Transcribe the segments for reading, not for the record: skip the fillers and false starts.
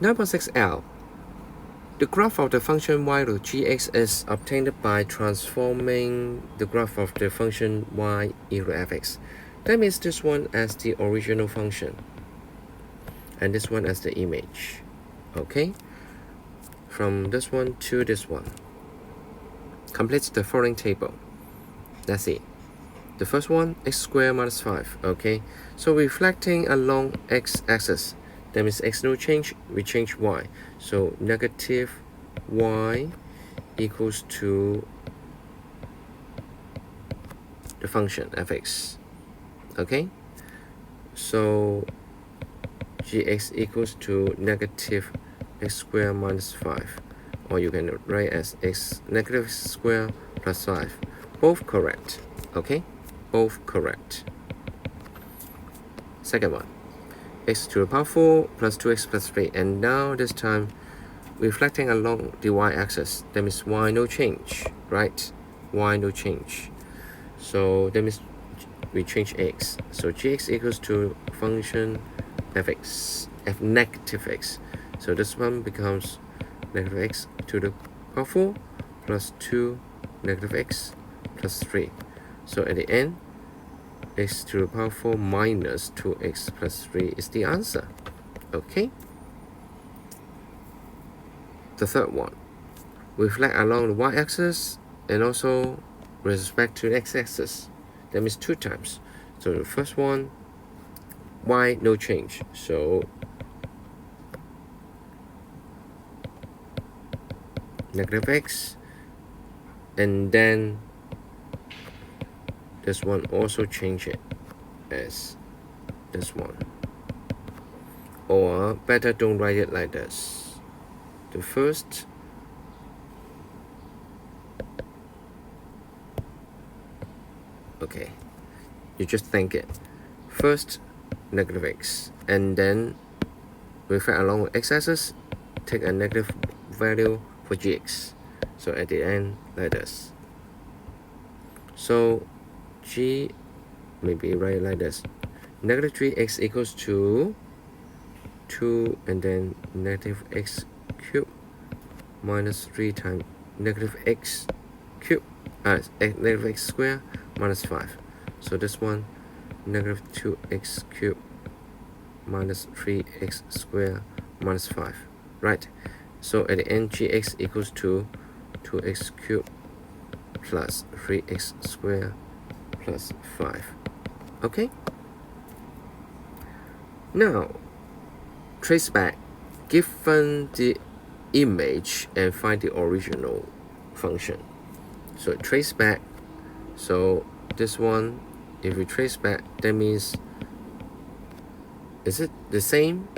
9.6L. The graph of the function y to gx is obtained by transforming the graph of the function y e to fx. That means this one as the original function and this one as the image. Okay? From this one to this one. Complete the following table. Let's see. The first one, x squared minus 5. Okay? So reflecting along x-axis. That means x no change, we change y. So negative y equals to the function fx. Okay? So gx equals to negative x squared minus 5. Or you can write as x negative x squared plus 5. Both correct. Okay? Both correct. Second one. X to the power 4 plus 2x plus 3, and now this time reflecting along the y-axis. That means y no change, right? Y no change. So that means we change x. So gx equals to function fx, f negative x. So this one becomes negative x to the power 4 plus 2 negative x plus 3. So at the end, x to the power 4 minus 2x plus 3 is the answer. Okay? The third one. Reflect along the y-axis and also with respect to the x-axis. That means 2 times. So the first one, y no change. So negative x, and then this one also change it as this one, or better don't write it like this. The first okay, you just think it first negative x, and then reflect along the x-axis, take a negative value for gx. So at the end like this. So g maybe write like this. Negative 3x equals to 2 and then negative x cubed minus 3 times negative x cubed, negative x squared minus 5. So this one, negative 2x cubed minus 3x squared minus 5. Right? So at the end, gx equals to 2x cubed plus 3x squared plus 5. Okay? Now, trace back, given the image and find the original function. So trace back. So this one, if we trace back, that means, is it the same?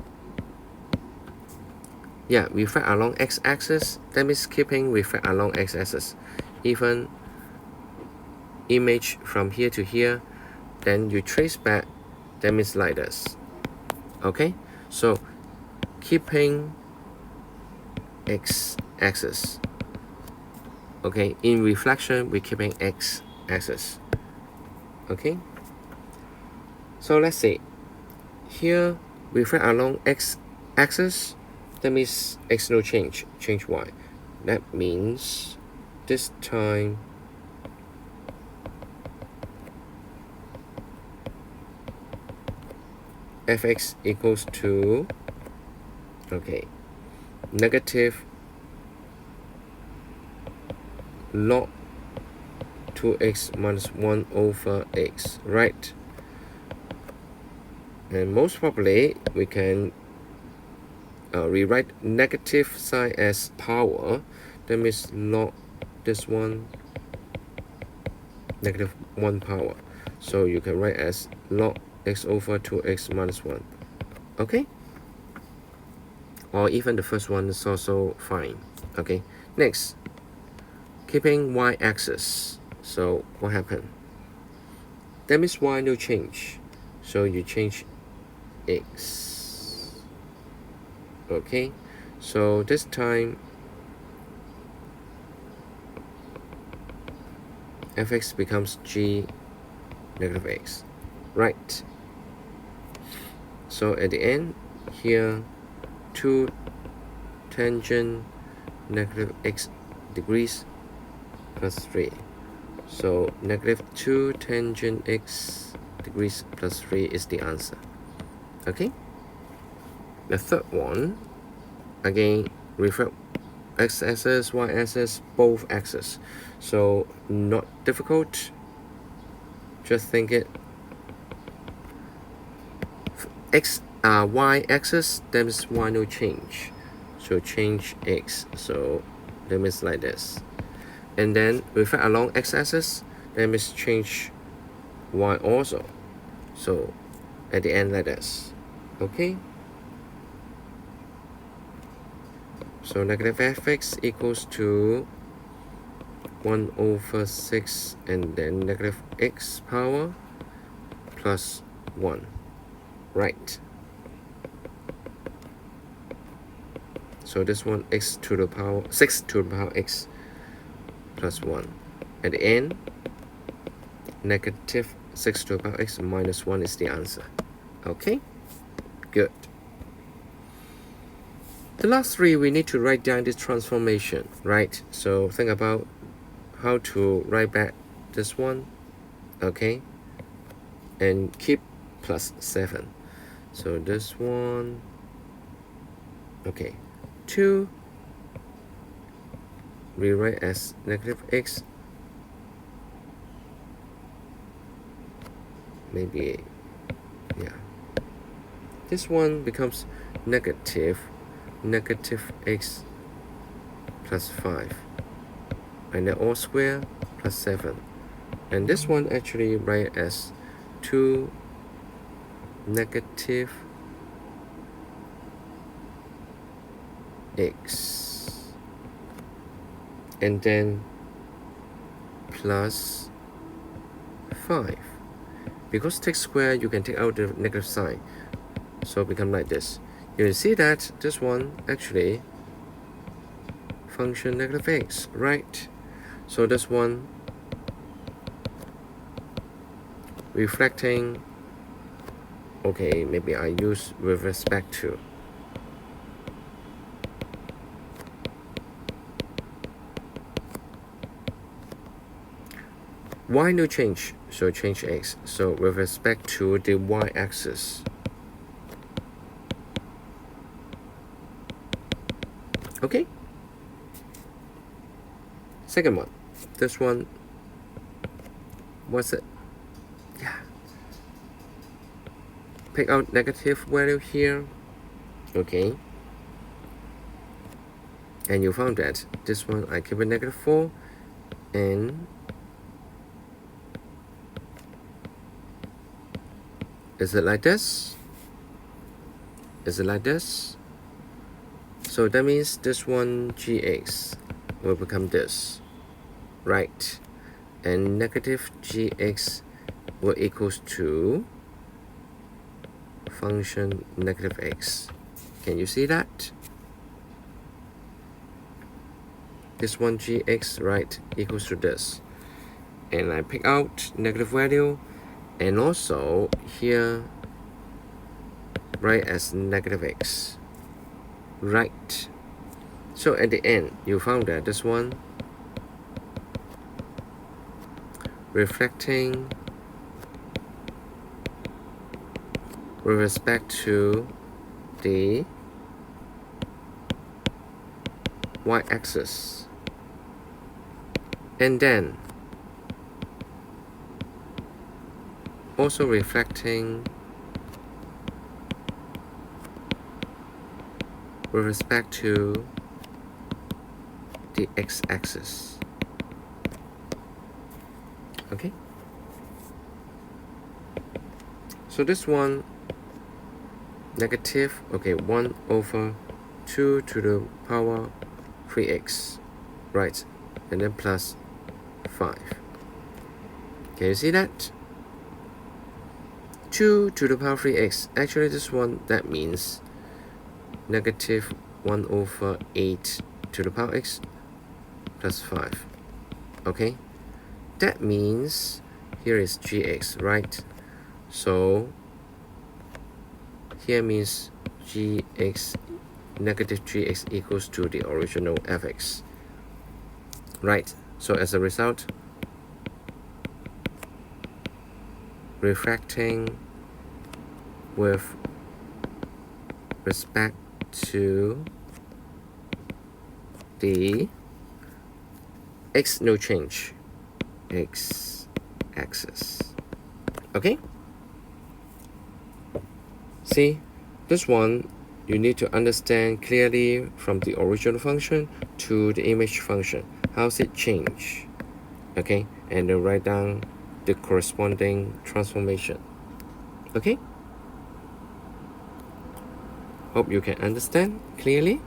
Yeah, reflect along x-axis. That means keeping reflect along x-axis. Even image from here to here, then you trace back, that means like this. Okay, so keeping x-axis. Okay, in reflection, we're keeping x-axis. Okay, so let's see. Here, reflect along x-axis. That means x no change, change y. That means this time fx equals to, okay, negative log 2x minus 1 over x, right? And most probably we can rewrite negative sign as power. That means log this one negative 1 power. So you can write as log x over 2x minus 1. Okay? Or even the first one is also fine. Okay? Next, keeping y-axis. So what happened? That means y no change. So you change x. Okay? So this time fx becomes g negative x. Right? So at the end, here 2 tangent negative x degrees plus 3. So negative 2 tangent x degrees plus 3 is the answer. Okay? The third one, again, reflect x-axis, y-axis, both axes. So not difficult. Just think it. Y-axis, that means y no change. So change x. So that means like this. And then reflect along x-axis, that means change y also. So at the end like this. Okay? So negative fx equals to 1/6 and then negative x power plus 1. Right. So this one x to the power 6 to the power x plus 1. At the end, negative 6 to the power x minus 1 is the answer. Okay? Good. The last three, we need to write down this transformation, right? So think about how to write back this one, okay? And keep plus 7. So this one, okay, 2, rewrite as negative x, maybe, yeah. This one becomes negative x plus 5. And then all square plus 7. And this one actually write as 2 negative x. And then plus 5. Because take square, you can take out the negative sign. So become like this. You can see that this one actually function negative x, right? So this one reflecting, okay, maybe I use with respect to. Y no change, so change x. So with respect to the y-axis. Okay? Second one. This one, what's it? Yeah. Pick out negative value here. Okay. And you found that this one I keep it negative 4 and is it like this? Is it like this? So that means this one gx will become this, right? And negative gx will equals to function negative x. Can you see that? This one gx, right, equals to this. And I pick out negative value, and also here write as negative x. Right. So at the end, you found that this one reflecting with respect to the y-axis. And then also reflecting with respect to the x-axis. Okay? So this one, negative, okay, 1/2 to the power 3x, right? And then plus 5. Can you see that? 2 to the power 3x. Actually, this one, that means negative 1/8 to the power x plus 5. Okay? That means here is gx, right? So here means gx negative 3x equals to the original fx. Right, so as a result, refracting with respect to the x no change, x axis. Okay? See, this one you need to understand clearly from the original function to the image function. How's it change? Okay, and then write down the corresponding transformation. Okay? Hope you can understand clearly.